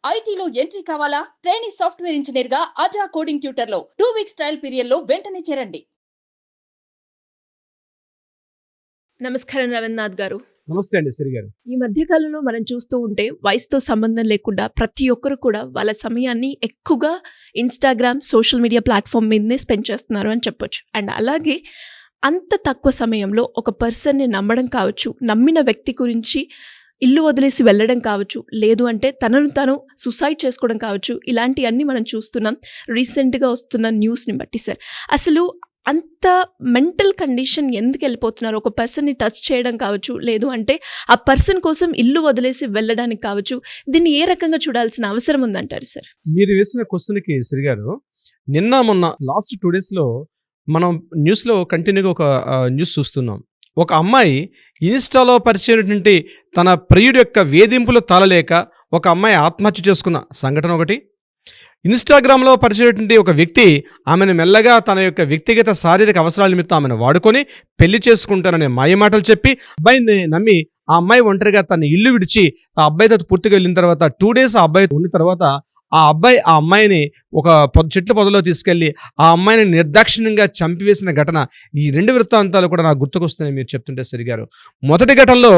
ఐటీలో ఎంట్రీ కావాలా? Trainee software engineer గా అజా కోడింగ్ ట్యూటర్ లో 2 వీక్స్ ట్రయల్ పీరియడ్ లో వెంటనే చేరండి. నమస్కారం రవీంద్రనాథ్ గారు. నమస్తే అండి సిరి గారు. ఈ మధ్య కాలంలో మనం చూస్తూ ఉంటే వయసుతో సంబంధం లేకుండా ప్రతి ఒక్కరు కూడా వాళ్ళ సమయాన్ని ఎక్కువగా ఇన్స్టాగ్రామ్ సోషల్ మీడియా ప్లాట్ఫామ్ మీదనే స్పెండ్ చేస్తున్నారు అని చెప్పొచ్చు. అండ్ అలాగే అంత తక్కువ సమయంలో ఒక పర్సన్ని నమ్మడం కావచ్చు, నమ్మిన వ్యక్తి గురించి ఇల్లు వదిలేసి వెళ్ళడం కావచ్చు, లేదు అంటే తనను తను సూసైడ్ చేసుకోవడం కావచ్చు, ఇలాంటివన్నీ మనం చూస్తున్నాం రీసెంట్గా వస్తున్న న్యూస్ని బట్టి. సార్, అసలు అంత మెంటల్ కండిషన్ ఎందుకు వెళ్ళిపోతున్నారు? ఒక పర్సన్ని టచ్ చేయడం కావచ్చు, లేదు అంటే ఆ పర్సన్ కోసం ఇల్లు వదిలేసి వెళ్ళడానికి కావచ్చు, దీన్ని ఏ రకంగా చూడాల్సిన అవసరం ఉందంటారు సార్? మీరు వేసిన క్వశ్చన్కి సిరి గారు, నిన్న మొన్న లాస్ట్ 2 డేస్లో మనం న్యూస్లో కంటిన్యూగా ఒక న్యూస్ చూస్తున్నాం. ఒక అమ్మాయి ఇన్స్టాలో పరిచయమైనటువంటి తన ప్రియుడి యొక్క వేధింపులు తాళలేక ఒక అమ్మాయి ఆత్మహత్య చేసుకున్న సంఘటన ఒకటి. ఇన్స్టాగ్రామ్లో పరిచయమైనటువంటి ఒక వ్యక్తి ఆమెను మెల్లగా తన యొక్క వ్యక్తిగత శారీరక అవసరాల నిమిత్తం ఆమెను వాడుకొని పెళ్లి చేసుకుంటాననే మాయమాటలు చెప్పి అబ్బాయిని నమ్మి ఆ అమ్మాయి ఒంటరిగా తన ఇల్లు విడిచి ఆ అబ్బాయితో పూర్తిగా వెళ్ళిన తర్వాత 2 డేస్ ఆ అబ్బాయి ఉన్న తర్వాత ఆ అబ్బాయి ఆ అమ్మాయిని ఒక చెట్ల పొదలో తీసుకెళ్లి ఆ అమ్మాయిని నిర్దాక్షిణ్యంగా చంపివేసిన ఘటన, ఈ 2 వృత్తాంతాలు కూడా నాకు గుర్తుకొస్తున్నాయి మీరు చెప్తుంటే సరిగారు. మొదటి ఘటనలో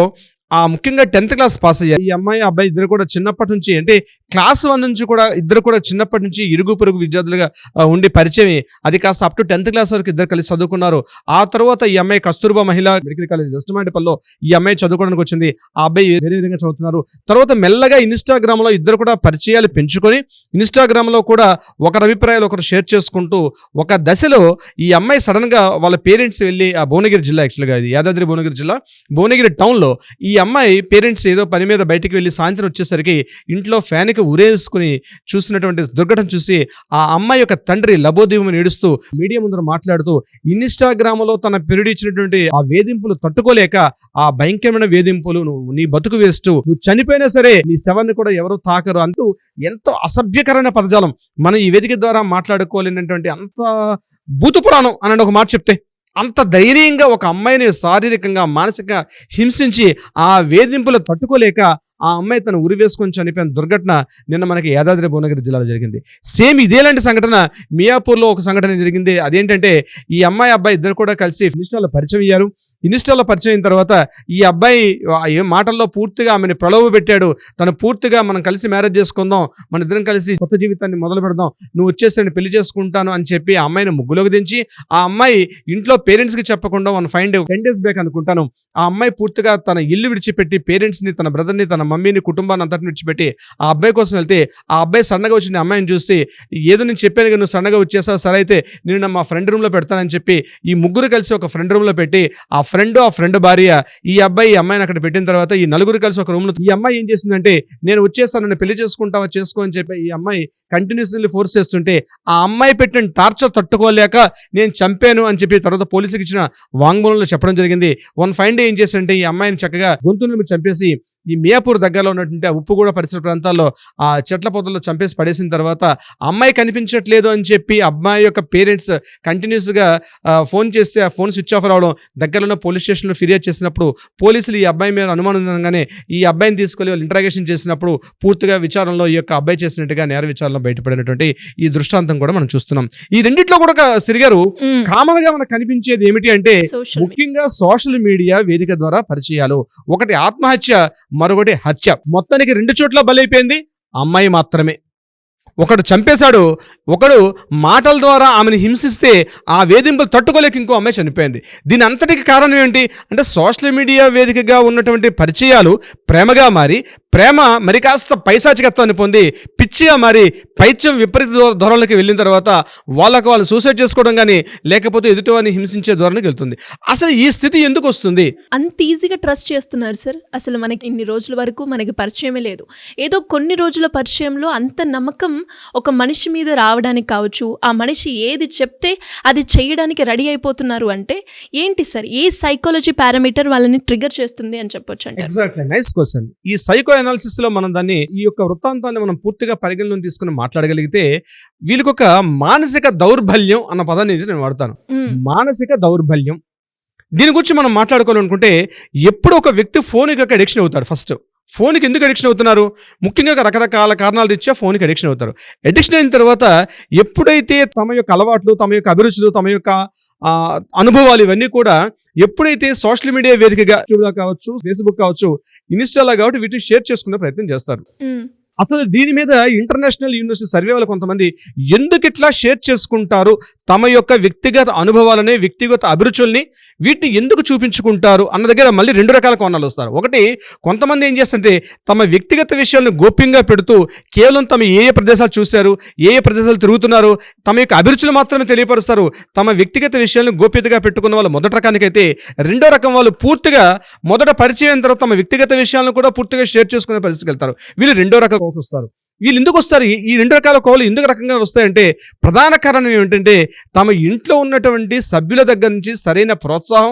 ముఖ్యంగా 10th క్లాస్ పాస్ అయ్యారు ఈ అమ్మాయి అబ్బాయి ఇద్దరు కూడా చిన్నప్పటి నుంచి, అంటే క్లాస్ 1 నుంచి కూడా ఇద్దరు కూడా చిన్నప్పటి నుంచి ఇరుగు పొరుగు విద్యార్థులుగా ఉండి పరిచయం. అది కాస్త అప్ టు 10th క్లాస్ వరకు ఇద్దరు కలిసి చదువుకున్నారు. ఆ తర్వాత ఈ అమ్మాయి కస్తూర్బా మహిళా మెడికల్ కాలేజ్ వెస్ట్మాడిపల్లో ఈ అమ్మాయి చదువుకోవడానికి వచ్చింది. ఆ అబ్బాయి వేరే విధంగా చదువుతున్నారు. తర్వాత మెల్లగా ఇన్స్టాగ్రామ్లో ఇద్దరు కూడా పరిచయాలు పెంచుకొని ఇన్స్టాగ్రామ్లో కూడా ఒకరి అభిప్రాయాలు ఒకరు షేర్ చేసుకుంటూ ఒక దశలో ఈ అమ్మాయి సడన్గా వాళ్ళ పేరెంట్స్ వెళ్ళి ఆ భువనగిరి జిల్లా, యాక్చువల్గా ఇది యాదాద్రి భువనగిరి జిల్లా భువనగిరి టౌన్లో ఈ అమ్మాయి పేరెంట్స్ ఏదో పని మీద బయటికి వెళ్ళి సాయంత్రం వచ్చేసరికి ఇంట్లో ఫ్యాన్కి ఉరేసుకుని చూసినటువంటి దుర్ఘటన చూసి ఆ అమ్మాయి యొక్క తండ్రి లబోదీవమని ఏడుస్తూ మీడియా ముందర మాట్లాడుతూ ఇన్స్టాగ్రామ్లో తన పెరుడి ఇచ్చినటువంటి ఆ వేధింపులు తట్టుకోలేక, ఆ భయంకరమైన వేధింపులు, నీ బతుకు వేస్ట్, నువ్వు చనిపోయినా సరే నీ శవాన్ని కూడా ఎవరు తాకరు అంటూ ఎంతో అసభ్యకరమైన పదజాలం మనం ఈ వేదిక ద్వారా మాట్లాడుకోలేనటువంటి అంత భూత పురాణం అని ఒక మాట చెప్తే, అంత ధైర్యంగా ఒక అమ్మాయిని శారీరకంగా మానసికంగా హింసించి ఆ వేధింపులు తట్టుకోలేక ఆ అమ్మాయి తను ఉరి వేసుకొని చనిపోయిన దుర్ఘటన నిన్న మనకి యాదాద్రి భువనగిరి జిల్లాలో జరిగింది. సేమ్ ఇదేలాంటి సంఘటన మియాపూర్లో ఒక సంఘటన జరిగింది. అదేంటంటే ఈ అమ్మాయి అబ్బాయి ఇద్దరు కూడా కలిసి ఇన్స్టాలో పరిచయం అయ్యారు. ఇన్స్టాలో పరిచయం అయిన తర్వాత ఈ అబ్బాయి మాటల్లో పూర్తిగా ఆమెను ప్రలోభ పెట్టాడు. తను పూర్తిగా మనం కలిసి మ్యారేజ్ చేసుకుందాం, మన ఇద్దరం కలిసి కొత్త జీవితాన్ని మొదలు పెడదాం, నువ్వు వచ్చేసి పెళ్లి చేసుకుంటాను అని చెప్పి ఆ అమ్మాయిని ముగ్గులోకి దించి ఆ అమ్మాయి ఇంట్లో పేరెంట్స్కి చెప్పకుండా 10 days బ్యాక్ అనుకుంటాను ఆ అమ్మాయి పూర్తిగా తన ఇల్లు విడిచిపెట్టి పేరెంట్స్ని, తన బ్రదర్ని, తన మమ్మీని, కుటుంబాన్ని అంతటిని విడిచిపెట్టి ఆ అబ్బాయి కోసం వెళ్తే ఆ అబ్బాయి సన్నగా వచ్చిన అమ్మాయిని చూసి ఏదో నేను చెప్పాను కదా నువ్వు సన్నగా వచ్చేసావు, సరే అయితే నేను మా ఫ్రెండ్ రూమ్లో పెడతానని చెప్పి ఈ ముగ్గురు కలిసి ఒక ఫ్రెండ్ రూమ్లో పెట్టి ఆ ఫ్రెండ్ భార్య ఈ అబ్బాయి ఈ అమ్మాయిని అక్కడ పెట్టిన తర్వాత ఈ నలుగురు కలిసి ఒక రూమ్లో ఈ అమ్మాయి ఏం చేసిందంటే నేను వచ్చేస్తాను, నన్ను పెళ్లి చేసుకుంటావా చేసుకో అని చెప్పి ఈ అమ్మాయి కంటిన్యూస్లీ ఫోర్స్ చేస్తుంటే ఆ అమ్మాయి పెట్టిన టార్చర్ తట్టుకోలేక నేను చంపాను అని చెప్పి తర్వాత పోలీసులకు ఇచ్చిన వాంగ్మూలంలో చెప్పడం జరిగింది. ఫైన్ డే ఏం చేశారంటే ఈ అమ్మాయిని చక్కగా గొంతును చంపేసి ఈ మియాపూర్ దగ్గరలో ఉన్నటువంటి ఉప్పుగూడ పరిసర ప్రాంతాల్లో ఆ చెట్ల పొదల్లో చంపేసి పడేసిన తర్వాత అమ్మాయి కనిపించట్లేదు అని చెప్పి అమ్మాయి యొక్క పేరెంట్స్ కంటిన్యూస్గా ఫోన్ చేస్తే ఆ ఫోన్ స్విచ్ ఆఫ్ రావడం, దగ్గరలో పోలీస్ స్టేషన్లో ఫిర్యాదు చేసినప్పుడు పోలీసులు ఈ అబ్బాయి మీద అనుమానంగానే ఈ అబ్బాయిని తీసుకెళ్లి వాళ్ళు ఇంటరాగేషన్ చేసినప్పుడు పూర్తిగా విచారణలో ఈ యొక్క అబ్బాయి చేసినట్టుగా నేర విచారణలో బయటపడినటువంటి ఈ దృష్టాంతం కూడా మనం చూస్తున్నాం. ఈ రెండిట్లో కూడా సిరిగారు కామన్ గా మనకు కనిపించేది ఏమిటి అంటే ముఖ్యంగా సోషల్ మీడియా వేదిక ద్వారా పరిచయాలు. ఒకటి ఆత్మహత్య, మరొకటి హత్య. మొత్తానికి 2 చోట్ల బలైపోయింది అమ్మాయి మాత్రమే. ఒకడు చంపేశాడు, ఒకడు మాటల ద్వారా ఆమెను హింసిస్తే ఆ వేధింపులు తట్టుకోలేక ఇంకో అమ్మాయి చనిపోయింది. దీని అంతటికి కారణం ఏంటి అంటే సోషల్ మీడియా వేదికగా ఉన్నటువంటి పరిచయాలు ప్రేమగా మారి, ప్రేమ మరి కాస్త పైశాచికత్వాన్ని పొంది పిచ్చిగా మారి పైత్యం విపరీత ధోరణికి వెళ్ళిన తర్వాత వాళ్ళకు వాళ్ళు సూసైడ్ చేసుకోవడం కానీ లేకపోతే ఎదుటివారిని హింసించే ధోరణికి వెళ్తుంది. అసలు ఈ స్థితి ఎందుకు వస్తుంది? అంత ఈజీగా ట్రస్ట్ చేస్తున్నారు సార్. అసలు మనకి ఇన్ని రోజుల వరకు మనకి పరిచయమే లేదు. ఏదో కొన్ని రోజుల పరిచయంలో అంత నమ్మకం ఒక మనిషి మీద రావడానికి కావచ్చు, ఆ మనిషి ఏది చెప్తే అది చేయడానికి రెడీ అయిపోతున్నారు అంటే ఏంటి సార్? ఏ సైకాలజీ పారామీటర్ వాళ్ళని ట్రిగర్ చేస్తుంది అని చెప్పొచ్చు అంటే? Exactly, nice question. ఈ సైకో అనాలిసిస్ లో మనం దాన్ని ఈ యొక్క వృత్తాంతాన్ని మనం పూర్తిగా పరిగణలోకి తీసుకుని మాట్లాడగలిగితే వీళ్ళకి ఒక మానసిక దౌర్బల్యం అన్న పదాన్ని నేను వాడతాను. మానసిక దౌర్బల్యం దీని గురించి మనం మాట్లాడుకోవాలనుకుంటే ఎప్పుడు ఒక వ్యక్తి ఫోన్ యొక్క అడిక్షన్ అవుతాడు. ఫస్ట్ ఫోన్కి ఎందుకు అడిక్షన్ అవుతున్నారు? ముఖ్యంగా రకరకాల కారణాల రీత్యా ఫోన్కి అడిక్షన్ అవుతారు. అడిక్షన్ అయిన తర్వాత ఎప్పుడైతే తమ యొక్క అలవాట్లు, తమ యొక్క అభిరుచులు, తమ యొక్క అనుభవాలు ఇవన్నీ కూడా ఎప్పుడైతే సోషల్ మీడియా వేదికగా యూట్యూబ్లో కావచ్చు, ఫేస్బుక్ కావచ్చు, ఇన్స్టాలో కాబట్టి వీటిని షేర్ చేసుకునే ప్రయత్నం చేస్తారు. అసలు దీని మీద ఇంటర్నేషనల్ యూనివర్సిటీ సర్వే వాళ్ళు కొంతమంది ఎందుకు ఇట్లా షేర్ చేసుకుంటారు, తమ యొక్క వ్యక్తిగత అనుభవాలని, వ్యక్తిగత అభిరుచుల్ని వీటిని ఎందుకు చూపించుకుంటారు అన్న దగ్గర మళ్ళీ 2 రకాల కోణాలు వస్తారు. ఒకటి, కొంతమంది ఏం చేస్తుంటే తమ వ్యక్తిగత విషయాలను గోప్యంగా పెడుతూ కేవలం తమ ఏ ప్రదేశాలు చూశారు, ఏ ప్రదేశాలు తిరుగుతున్నారు, తమ యొక్క అభిరుచులు మాత్రమే తెలియపరుస్తారు. తమ వ్యక్తిగత విషయాలను గోప్యతగా పెట్టుకున్న వాళ్ళు మొదటి రకానికైతే, రెండో రకం వాళ్ళు పూర్తిగా మొదట పరిచయం అయిన తర్వాత తమ వ్యక్తిగత విషయాలను కూడా పూర్తిగా షేర్ చేసుకునే పరిస్థితికి వెళ్తారు. వీళ్ళు రెండో రకం వస్తారు. వీళ్ళు ఎందుకు వస్తారు? ఈ 2 రకాల కోవలు ఎందుకు రకంగా వస్తాయంటే ప్రధాన కారణం ఏమిటంటే తమ ఇంట్లో ఉన్నటువంటి సభ్యుల దగ్గర నుంచి సరైన ప్రోత్సాహం,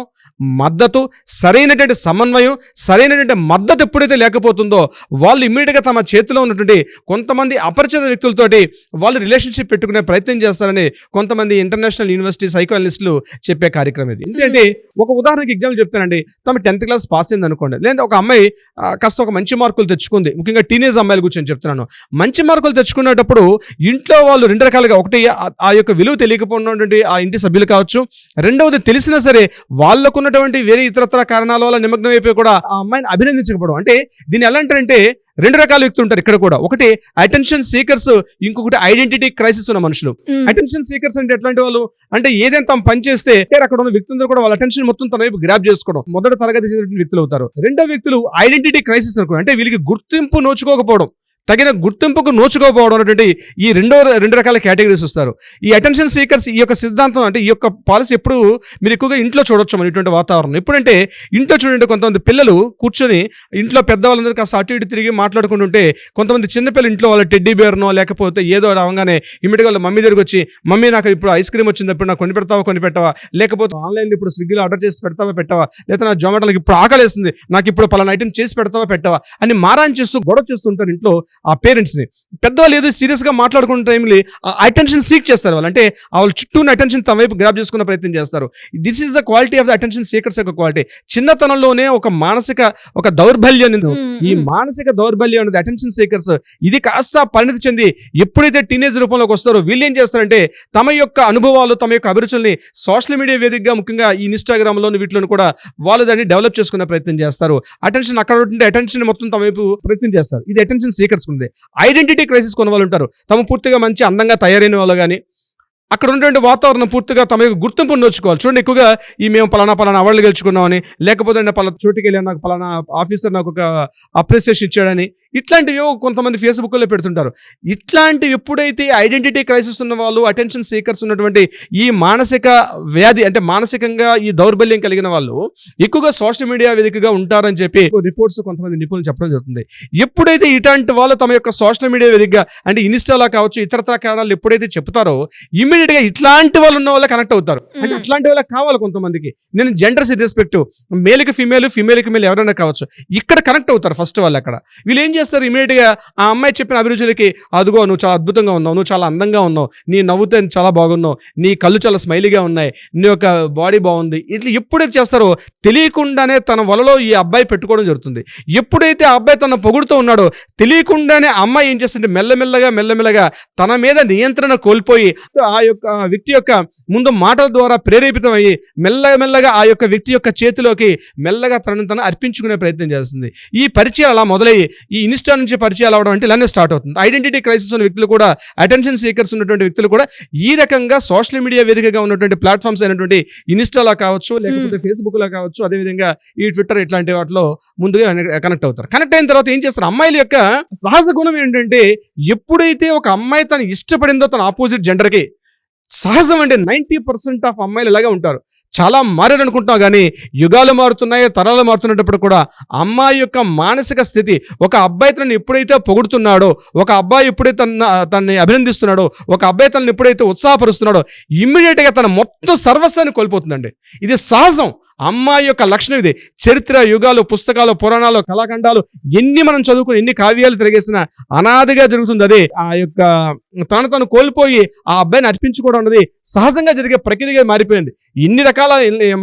మద్దతు, సరైనటువంటి సమన్వయం, సరైనటువంటి మద్దతు ఎప్పుడైతే లేకపోతుందో వాళ్ళు ఇమ్మీడియట్గా తమ చేతిలో ఉన్నటువంటి కొంతమంది అపరిచిత వ్యక్తులతోటి వాళ్ళు రిలేషన్షిప్ పెట్టుకునే ప్రయత్నం చేస్తారని కొంతమంది ఇంటర్నేషనల్ యూనివర్సిటీ సైకాలజిస్టులు చెప్పే కార్యక్రమం ఇది. ఎందుకంటే ఒక ఉదాహరణకి ఎగ్జాంపుల్ చెప్తానండి. తమ 10th క్లాస్ పాస్ అయింది అనుకోండి, లేదా ఒక అమ్మాయి కాస్త ఒక మంచి మార్కులు తెచ్చుకుంది. ముఖ్యంగా టీనేజ్ అమ్మాయిల గురించి చెప్తున్నాను. మంచి మార్కులు తెచ్చుకునేటప్పుడు ఇంట్లో వాళ్ళు 2 రకాలుగా, ఒకటి ఆ యొక్క విలువ తెలియకపోయినటువంటి ఆ ఇంటి సభ్యులు కావచ్చు, రెండవది తెలిసినా సరే వాళ్ళకు ఉన్నటువంటి వేరే ఇతరత్ర కారణాల వల్ల నిమగ్నం అయిపోయి కూడా ఆ అమ్మాయిని అభినందించకపోవడం. అంటే దీన్ని ఎలా అంటారంటే 2 రకాల వ్యక్తులు ఉంటారు ఇక్కడ కూడా. ఒకటి అటెన్షన్ సీకర్స్, ఇంకొకటి ఐడెంటిటీ క్రైసిస్ ఉన్న మనుషులు. అటెన్షన్ సీకర్స్ అంటే ఎట్లాంటి వాళ్ళు అంటే ఏదైనా తమ పని చేస్తే అక్కడ ఉన్న వ్యక్తులందరూ కూడా వాళ్ళ అటెన్షన్ మొత్తం తన వైపు గ్రాప్ చేసుకోవడం మొదటి తరగతి చెందిన వ్యక్తులు అవుతారు. రెండో వ్యక్తులు ఐడెంటిటీ క్రైసిస్ అనుకో, అంటే వీళ్ళకి గుర్తింపు నోచుకోకపోవడం, తగిన గుర్తింపుకు నోచుకోకపోవడం అనేటువంటి ఈ 2 రకాల కేటగిరీస్ వస్తారు. ఈ అటెన్షన్ సీకర్స్ ఈ యొక్క సిద్ధాంతం అంటే ఈ యొక్క పాలసీ ఎప్పుడు మీరు ఎక్కువగా ఇంట్లో చూడొచ్చు మన ఇటువంటి వాతావరణం. ఎప్పుడంటే ఇంట్లో చూడండి, కొంతమంది పిల్లలు కూర్చొని ఇంట్లో పెద్దవాళ్ళందరూ కాస్త అటు ఇటు తిరిగి మాట్లాడుకుంటుంటే కొంతమంది చిన్నపిల్లలు ఇంట్లో వాళ్ళ టెడ్డీ బేర్నో లేకపోతే ఏదో రాగానే ఇమ్మీడియట్గా వాళ్ళ మమ్మీ దగ్గరికి వచ్చి, మమ్మీ నాకు ఇప్పుడు ఐస్ క్రీమ్ వచ్చింది, ఇప్పుడు నాకు కొని పెట్టవా, లేకపోతే ఆన్లైన్లో ఇప్పుడు స్విగ్గీలో ఆర్డర్ చేసి పెట్టవా, లేదా నా జొమాటోకి ఇప్పుడు ఆకలేస్తుంది, నాకు ఇప్పుడు పలానా ఐటమ్ చేసి పెట్టవా అని మారాన్ చేస్తూ గొడవ చేస్తుంటారు ఇంట్లో ఆ పేరెంట్స్ని. పెద్దవాళ్ళు ఏదో సీరియస్గా మాట్లాడుకున్న టైంలో అటెన్షన్ సీక్ చేస్తారు వాళ్ళు. అంటే వాళ్ళ చుట్టూ ఉన్న అటెన్షన్ తమ వైపు గ్రాప్ చేసుకునే ప్రయత్నం చేస్తారు. This is the quality of the attention seekers యొక్క క్వాలిటీ. చిన్నతనంలోనే ఒక మానసిక దౌర్బల్యం, ఈ మానసిక దౌర్బల్యం అనేది అటెన్షన్ సీకర్స్ ఇది కాస్త పరిణతి చెంది ఎప్పుడైతే టీనేజ్ రూపంలోకి వస్తారో వీళ్ళు ఏం చేస్తారంటే తమ యొక్క అనుభవాలు, తమ యొక్క అభిరుచుల్ని సోషల్ మీడియా వేదికగా ముఖ్యంగా ఈ ఇన్స్టాగ్రామ్లోని వీటిలోని కూడా వాళ్ళు దాన్ని డెవలప్ చేసుకునే ప్రయత్నం చేస్తారు. అటెన్షన్ అక్కడ ఉంటే అటెన్షన్ మొత్తం తమ వైపు ప్రయత్నం చేస్తారు. ఇది అటెన్షన్ సీకర్స్ ఉంది. ఐడెంటిటీ క్రైసిస్ కొన్న వాళ్ళు ఉంటారు. తమ పూర్తిగా మంచి అందంగా తయారైన వాళ్ళు కానీ అక్కడ ఉన్నటువంటి వాతావరణం పూర్తిగా తమ యొక్క గుర్తింపును నోచుకోవాలి. చూడండి, ఎక్కువగా మేము పలానా అవార్డులు గెలుచుకున్నామని, లేకపోతే పలానా చోటుకి వెళ్ళి నాకు పలానా ఆఫీసర్ నాకు ఒక అప్రిసియేషన్ ఇచ్చాడని, ఇట్లాంటివి కొంతమంది ఫేస్బుక్లో పెడుతుంటారు. ఇట్లాంటివి ఎప్పుడైతే ఐడెంటిటీ క్రైసిస్ ఉన్న వాళ్ళు, అటెన్షన్ సీకర్స్ ఉన్నటువంటి ఈ మానసిక వ్యాధి అంటే మానసికంగా ఈ దౌర్బల్యం కలిగిన వాళ్ళు ఎక్కువగా సోషల్ మీడియా వేదికగా ఉంటారని చెప్పి రిపోర్ట్స్ కొంతమంది నిపుణులు చెప్పడం జరుగుతుంది. ఎప్పుడైతే ఇట్లాంటి వాళ్ళు తమ యొక్క సోషల్ మీడియా వేదికగా అంటే ఇన్స్టాలో కావచ్చు ఇతరత్ర కారణాలు ఎప్పుడైతే చెప్తారో ఇమ్మీడియట్ గా ఇట్లాంటి వాళ్ళు ఉన్న వాళ్ళే కనెక్ట్ అవుతారు. అంటే అట్లాంటి వాళ్ళకి కావాలి కొంతమందికి. నేను జెండర్స్ ఇర్రెస్పెక్టివ్, మేల్కి ఫీమేల్, ఫీమేల్కి మేల్ ఎవరైనా కావచ్చు, ఇక్కడ కనెక్ట్ అవుతారు ఫస్ట్ వాళ్ళు. అక్కడ వీళ్ళు ఏం చేస్తారు, ఇమీడియట్ గా ఆ అమ్మాయి చెప్పిన అభిరుచులకి, అదిగో నువ్వు చాలా అద్భుతంగా ఉన్నావు, నువ్వు చాలా అందంగా ఉన్నావు, నీ నవ్వుతే చాలా బాగున్నావు, నీ కళ్ళు చాలా స్మైలీగా ఉన్నాయి, నీ యొక్క బాడీ బాగుంది, ఇట్లా ఎప్పుడైతే చేస్తారో తెలియకుండానే తన వలలో ఈ అబ్బాయి పెట్టుకోవడం జరుగుతుంది. ఎప్పుడైతే ఆ అబ్బాయి తన పొగుడుతూ ఉన్నాడో తెలియకుండానే అమ్మాయి ఏం చేస్తుంటే మెల్లమెల్లగా తన మీద నియంత్రణ కోల్పోయి ఆ యొక్క వ్యక్తి యొక్క ముందు మాటల ద్వారా ప్రేరేపితం అయ్యి మెల్లగా ఆ యొక్క వ్యక్తి యొక్క చేతిలోకి మెల్లగా తనను అర్పించుకునే ప్రయత్నం చేస్తుంది. ఈ పరిచయాలు అలా మొదలయ్యి ఈ ఇన్స్టా నుంచి పరిచయాలు అవడం అంటే ఇలానే స్టార్ట్ అవుతుంది. ఐడెంటిటీ క్రైసిస్ ఉన్న వ్యక్తులు కూడా, అటెన్షన్ సీకర్స్ ఉన్నటువంటి వ్యక్తులు కూడా ఈ రకంగా సోషల్ మీడియా వేదికగా ఉన్నటువంటి ప్లాట్ఫామ్స్ అయినటువంటి ఇన్స్టాలో కావచ్చు, లేకపోతే ఫేస్బుక్ లో కావచ్చు, అదేవిధంగా ఈ ట్విట్టర్ ఇట్లాంటి వాటిలో ముందుగా కనెక్ట్ అవుతారు. కనెక్ట్ అయిన తర్వాత ఏం చేస్తారు, అమ్మాయిల యొక్క సహజ గుణం ఏంటంటే ఎప్పుడైతే ఒక అమ్మాయి తను ఇష్టపడిందో తన ఆపోజిట్ జెండర్కి, సహజం అంటే 90% ఆఫ్ అమ్మాయిలు ఇలాగే ఉంటారు. చాలా మారారు అనుకుంటాం కానీ యుగాలు మారుతున్నాయి, తరాలు మారుతున్నప్పుడు కూడా అమ్మాయి యొక్క మానసిక స్థితి, ఒక అబ్బాయి తనని ఎప్పుడైతే పొగుడుతున్నాడో, ఒక అబ్బాయి ఎప్పుడైతే తనని అభినందిస్తున్నాడో, ఒక అబ్బాయి తనని ఎప్పుడైతే ఉత్సాహపరుస్తున్నాడో ఇమ్మీడియట్గా తన మొత్తం సర్వస్వాన్ని కోల్పోతుందండి. ఇది సహజం. అమ్మాయి యొక్క లక్షణం ఇది. చరిత్ర, యుగాలు, పుస్తకాలు, పురాణాలు, కళాఖండాలు ఎన్ని మనం చదువుకుని ఎన్ని కావ్యాలు తిరిగేసినా అనాదిగా జరుగుతుంది. అదే ఆ యొక్క తను కోల్పోయి ఆ అబ్బాయిని అర్పించుకోవడం అనేది సహజంగా జరిగే ప్రక్రియగా మారిపోయింది. ఇన్ని రకాల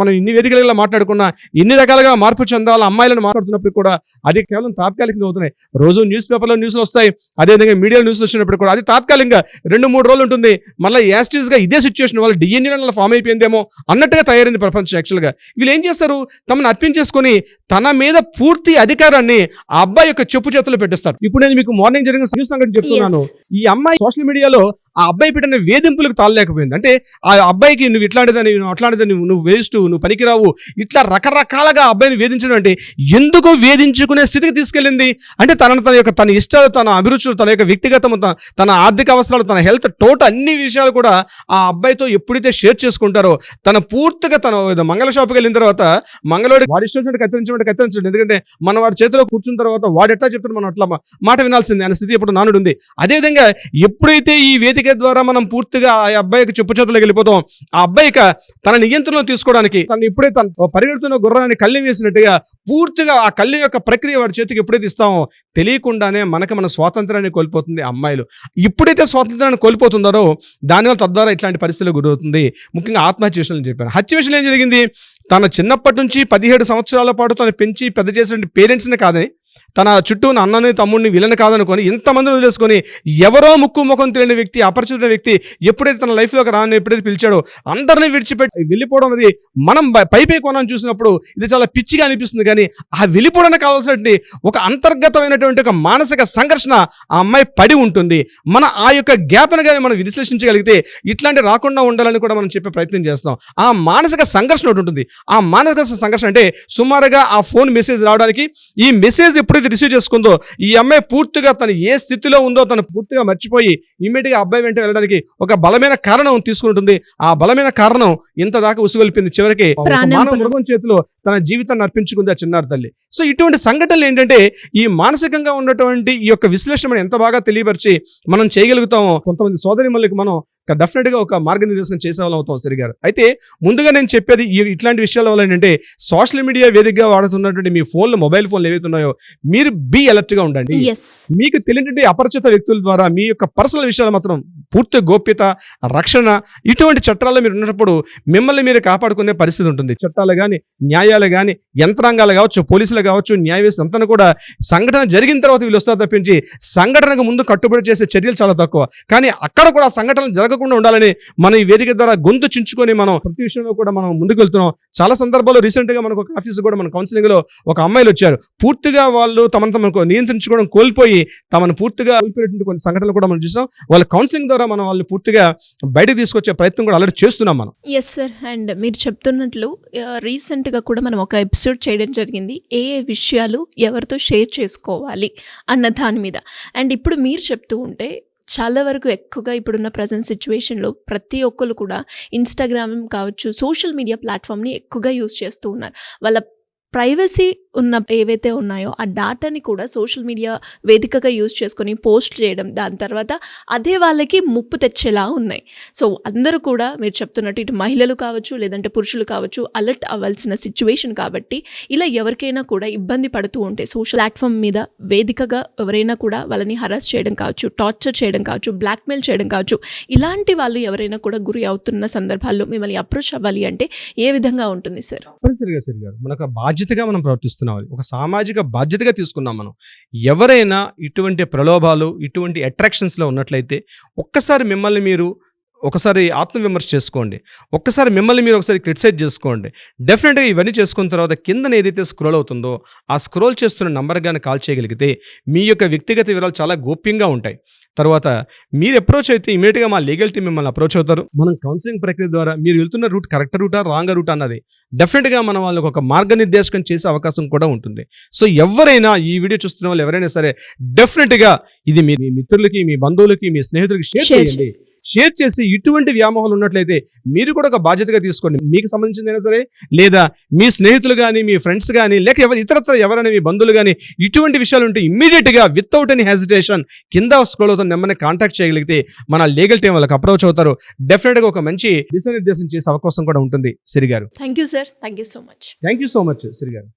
మనం ఇన్ని వేదికలలో మాట్లాడుకున్నా, ఇన్ని రకాలుగా మార్పు చెందాల అమ్మాయిలను మాట్లాడుతున్నప్పుడు కూడా అది కేవలం తాత్కాలికంగా అవుతున్నాయి. రోజు న్యూస్ పేపర్లో న్యూస్లు వస్తాయి, అదేవిధంగా మీడియా న్యూస్లు వచ్చినప్పుడు కూడా అది తాత్కాలికంగా 2-3 రోజులు ఉంటుంది. మళ్ళీ యాస్టీస్గా ఇదే సిచ్యువేషన్ వాళ్ళ డిఎన్ఏ ఫామ్ అయిపోయిందేమో అన్నట్టుగా తయారైంది ప్రపంచం. యాక్చువల్గా వీళ్ళు ఏం చేస్తారు, తమను అర్పించేసుకొని తన మీద పూర్తి అధికారాన్ని ఆ అబ్బాయి యొక్క చెప్పు చేతుల్లో పెట్టేస్తారు. ఇప్పుడు నేను మీకు మార్నింగ్ జరిగిన న్యూస్ సంగతి చెప్తున్నాను. ఈ అమ్మాయి సోషల్ మీడియాలో ఆ అబ్బాయి పెట్టిన వేధింపులకు తాళలేకపోయింది. అంటే ఆ అబ్బాయికి నువ్వు ఇట్లాంటిదని, నువ్వు అట్లాంటిదని, నువ్వు వేస్ట్, నువ్వు పనికిరావు, ఇట్లా రకరకాలుగా అబ్బాయిని వేధించడం అంటే ఎందుకు వేధించుకునే స్థితికి తీసుకెళ్ళింది అంటే తన ఇష్టాలు, తన అభిరుచులు, తన యొక్క వ్యక్తిగతం, తన ఆర్థిక అవసరాలు, తన హెల్త్, టోటల్ అన్ని విషయాలు కూడా ఆ అబ్బాయితో ఎప్పుడైతే షేర్ చేసుకుంటారో తన పూర్తిగా తన మంగళ షాప్కి వెళ్ళిన తర్వాత మంగళవాడి వాడి ఇష్టం కత్తిరించండి. ఎందుకంటే మన వాడి చేతిలో కూర్చున్న తర్వాత వాడు ఎట్లా చెప్తాడు మనం అట్లా మాట వినాల్సింది అనే స్థితి ఇప్పుడు నానుడు ఉంది. అదేవిధంగా ఎప్పుడైతే ఈ వేదిక ద్వారా మనం పూర్తిగా ఆ అబ్బాయికి చెప్పు చేతులకు వెళ్ళిపోతాం, ఆ అబ్బాయికి తన నియంత్రణలో తీసుకోవడానికి తను ఇప్పుడే తన పరిగెడుతున్న గుర్రాన్ని కళ్ళె వేసినట్టుగా పూర్తిగా ఆ కళ్ళె యొక్క ప్రక్రియ వాడి చేతికి ఎప్పుడైతే ఇస్తామో తెలియకుండానే మన స్వాతంత్రాన్ని కోల్పోతుంది అమ్మాయిలు. ఎప్పుడైతే స్వాతంత్రాన్ని కోల్పోతుందో దానివల్ల తద్వారా ఇట్లాంటి పరిస్థితులు గురవుతుంది. ముఖ్యంగా ఆత్మహత్య విషయంలో చెప్పాను. హత్య విషయంలో ఏం జరిగింది, తన చిన్నప్పటి నుంచి 17 సంవత్సరాల పాటు తను పెంచి పెద్ద చేసిన పేరెంట్స్ని కాదని, తన చుట్టూ ఉన్న అన్నని, తమ్ముడిని, వీళ్ళని కాదనుకొని ఇంతమందిని వదిలేసుకొని ఎవరో ముక్కు ముఖం తెలియని వ్యక్తి, అపరిచిత వ్యక్తి ఎప్పుడైతే తన లైఫ్లోకి ఎప్పుడైతే పిలిచాడో అందరినీ విడిచిపెట్టి వెళ్ళిపోవడం అనేది మనం పై కోణం చూసినప్పుడు ఇది చాలా పిచ్చిగా అనిపిస్తుంది. కానీ ఆ వెళ్ళిపోవడానికి కావాల్సినటువంటి ఒక అంతర్గతమైనటువంటి ఒక మానసిక సంఘర్షణ ఆ అమ్మాయి పడి ఉంటుంది. మన ఆ యొక్క గ్యాప్ను కానీ మనం విశ్లేషించగలిగితే ఇట్లాంటి రాకుండా ఉండాలని కూడా మనం చెప్పే ప్రయత్నం చేస్తాం. ఆ మానసిక సంఘర్షణ ఒకటి ఉంటుంది. ఆ మానసిక సంఘర్షణ అంటే సుమారుగా ఆ ఫోన్ మెసేజ్ రావడానికి, ఈ మెసేజ్ ఎప్పుడైతే రిసీవ్ చేసుకుందో ఈ అమ్మాయి పూర్తిగా తను ఏ స్థితిలో ఉందో తను పూర్తిగా మర్చిపోయి ఇమ్మీడియట్గా అబ్బాయి వెంట వెళ్ళడానికి ఒక బలమైన కారణం తీసుకుంటుంది. ఆ బలమైన కారణం ఇంత దాకా ఉసుగొల్పింది. చివరికి మానవ మృగం చేతిలో తన జీవితాన్ని అర్పించుకుంది ఆ చిన్నారి తల్లి. సో ఇటువంటి సంఘటనలు ఏంటంటే ఈ మానసికంగా ఉన్నటువంటి ఈ యొక్క విశ్లేషణ ఎంత బాగా తెలియపరిచి మనం చేయగలుగుతామో కొంతమంది సోదరిమల్లికి మనం డెఫినెట్ గా ఒక మార్గనిర్దేశం చేసే వాళ్ళం అవుతాం సరిగారు. అయితే ముందుగా నేను చెప్పేది ఇట్లాంటి విషయాల వల్ల ఏంటంటే సోషల్ మీడియా వేదికగా వాడుతున్నటువంటి మీ ఫోన్లు, మొబైల్ ఫోన్లు ఏవైతే ఉన్నాయో మీరు బీ అలర్ట్ గా ఉండండి. మీకు తెలియనటువంటి అపరిచిత వ్యక్తుల ద్వారా మీ యొక్క పర్సనల్ విషయాలు మాత్రం పూర్తి గోప్యత, రక్షణ, ఇటువంటి చట్టాల్లో మీరు ఉన్నప్పుడు మిమ్మల్ని మీరు కాపాడుకునే పరిస్థితి ఉంటుంది. చట్టాలు కానీ, న్యాయాలు కానీ, యంత్రాంగాలు కావచ్చు, పోలీసులు కావచ్చు, న్యాయ వ్యవస్థ అంతా కూడా సంఘటన జరిగిన తర్వాత వీళ్ళు వస్తారు తప్పించి సంఘటనకు ముందు కట్టుబడి చేసే చర్యలు చాలా తక్కువ. కానీ అక్కడ కూడా సంఘటనలు జరగకుండా ఉండాలని మనం ఈ వేదిక ద్వారా గొంతు చించుకొని మనం ప్రతి విషయంలో కూడా మనం ముందుకు వెళ్తున్నాం. చాలా సందర్భాల్లో రీసెంట్ గా మనకు ఒక ఆఫీస్ కూడా మన కౌన్సిలింగ్ లో ఒక అమ్మాయిలు వచ్చారు. పూర్తిగా వాళ్ళు తమను నియంత్రించుకోవడం కోల్పోయి తమను పూర్తిగా కోల్పోయేటువంటి కొన్ని సంఘటనలు కూడా మనం చూసాం. వాళ్ళ కౌన్సిలింగ్ ద్వారా మనం వాళ్ళు పూర్తిగా బయటకు తీసుకొచ్చే ప్రయత్నం కూడా ఆల్రెడీ చేస్తున్నాం మనం. Yes sir. అండ్ మీరు చెప్తున్నట్లు రీసెంట్గా కూడా మనం ఒక ఎపిసోడ్ చేయడం జరిగింది, ఏ విషయాలు ఎవరితో షేర్ చేసుకోవాలి అన్న దాని మీద. అండ్ ఇప్పుడు మీరు చెప్తూ ఉంటే చాలా వరకు ఎక్కువగా ఇప్పుడున్న ప్రజెంట్ సిచ్యువేషన్లో ప్రతి ఒక్కరు కూడా ఇన్స్టాగ్రామ్ కావచ్చు, సోషల్ మీడియా ప్లాట్ఫామ్ని ఎక్కువగా యూజ్ చేస్తూ ఉన్నారు. వాళ్ళ ప్రైవసీ ఉన్న ఏవైతే ఉన్నాయో ఆ డాటాని కూడా సోషల్ మీడియా వేదికగా యూజ్ చేసుకొని పోస్ట్ చేయడం, దాని తర్వాత అదే వాళ్ళకి ముప్పు తెచ్చేలా ఉన్నాయి. సో అందరూ కూడా మీరు చెప్తున్నట్టు ఇటు మహిళలు కావచ్చు, లేదంటే పురుషులు కావచ్చు, అలర్ట్ అవ్వాల్సిన సిచ్యువేషన్. కాబట్టి ఇలా ఎవరికైనా కూడా ఇబ్బంది పడుతూ ఉంటే సోషల్ ప్లాట్ఫామ్ మీద వేదికగా ఎవరైనా కూడా వాళ్ళని హరాస్ చేయడం కావచ్చు, టార్చర్ చేయడం కావచ్చు, బ్లాక్మెయిల్ చేయడం కావచ్చు, ఇలాంటి వాళ్ళు ఎవరైనా కూడా గురి అవుతున్న సందర్భాల్లో మిమ్మల్ని అప్రోచ్ అవ్వాలి అంటే ఏ విధంగా ఉంటుంది సార్? మనకు బాధ్యతగా మనం ప్రవర్తిస్తున్నాం, ఒక సామాజిక బాధ్యతగా తీసుకున్నాం మనం. ఎవరైనా ఇటువంటి ప్రలోభాలు, ఇటువంటి అట్రాక్షన్స్లో ఉన్నట్లయితే ఒక్కసారి మిమ్మల్ని మీరు ఒకసారి ఆత్మవిమర్శ చేసుకోండి. ఒక్కసారి మిమ్మల్ని మీరు ఒకసారి క్రిటిసైజ్ చేసుకోండి. డెఫినెట్గా ఇవన్నీ చేసుకున్న తర్వాత కిందన ఏదైతే స్క్రోల్ అవుతుందో ఆ స్క్రోల్ చేస్తున్న నంబర్ కానీ కాల్ చేయగలిగితే మీ యొక్క వ్యక్తిగత వివరాలు చాలా గోప్యంగా ఉంటాయి. తర్వాత మీరు అప్రోచ్ అయితే ఇమీడియట్గా మా లీగల్ టీం మిమ్మల్ని అప్రోచ్ అవుతారు. మనం కౌన్సిలింగ్ ప్రక్రియ ద్వారా మీరు వెళ్తున్న రూట్ కరెక్ట్ రూటా, రాంగ్ రూట్ అన్నది డెఫినెట్గా మనం వాళ్ళకి ఒక మార్గనిర్దేశకం చేసే అవకాశం కూడా ఉంటుంది. సో ఎవరైనా ఈ వీడియో చూస్తున్న వాళ్ళు ఎవరైనా సరే డెఫినెట్గా ఇది మీ మిత్రులకి, మీ బంధువులకి, మీ స్నేహితులకి షేర్ చేయండి. షేర్ చేసి ఇటువంటి వ్యామోహాలు ఉన్నట్లయితే మీరు కూడా ఒక బాధ్యతగా తీసుకోండి. మీకు సంబంధించిందైనా సరే, లేదా మీ స్నేహితులు కానీ, మీ ఫ్రెండ్స్ కానీ, లేక ఇతరత్ర ఎవరైనా మీ బంధువులు కానీ ఇటువంటి విషయాలు ఉంటే ఇమ్మీడియట్గా వితౌట్ ఎనీ హెసిటేషన్ కింద స్క్రోల్ అవుతున్న నెంబర్ని కాంటాక్ట్ చేయగలిగితే మన లీగల్ టీం వాళ్ళకి అప్రోచ్ అవుతారు. డెఫినెట్గా ఒక మంచి దిశానిర్దేశం చేసే అవకాశం కూడా ఉంటుంది సిరి గారు. Thank you sir, thank you so much. Thank you so much Siri గారు.